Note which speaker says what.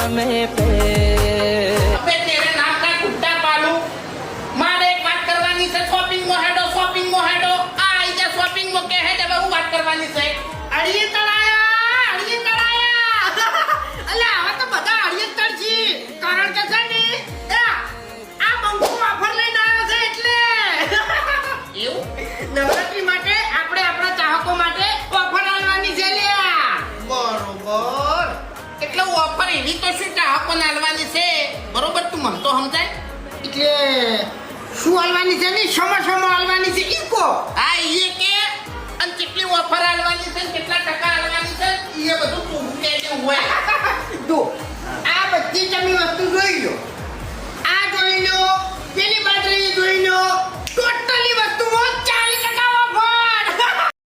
Speaker 1: समय पे
Speaker 2: અબે તેરે નામ કા કુત્તા પાલુ મારે એક વાત કરવાની છે શોપિંગ માં હેડો આ આઈજા શોપિંગ માં કે હેડ હવે હું વાત કરવાની છે અડીએ તળાયા અલ્યા હવે તો બધા અડીએ તળજી કારણ કે છે ને આ બંકુ ઓફર લઈને આવ્યો છે એટલે એવું નવરાત્રી માટે આપણે આપણા ચાહકો માટે ઓફર આલવાની છે લ્યા બરોબર એટલે ઓફર એવી તો શું ચાહકોને આલવાની છે બરોબર તું મને તો સમજાય એટલે શું આલવાની છે ને સમો આલવાની છે ઈકો હા એ કે અને કેટલી ઓફર આલવાની છે કેટલા ટકા આલવાની છે એ બધું તું કે હોય તો આ બધી તમે વસ્તુ જોઈ લો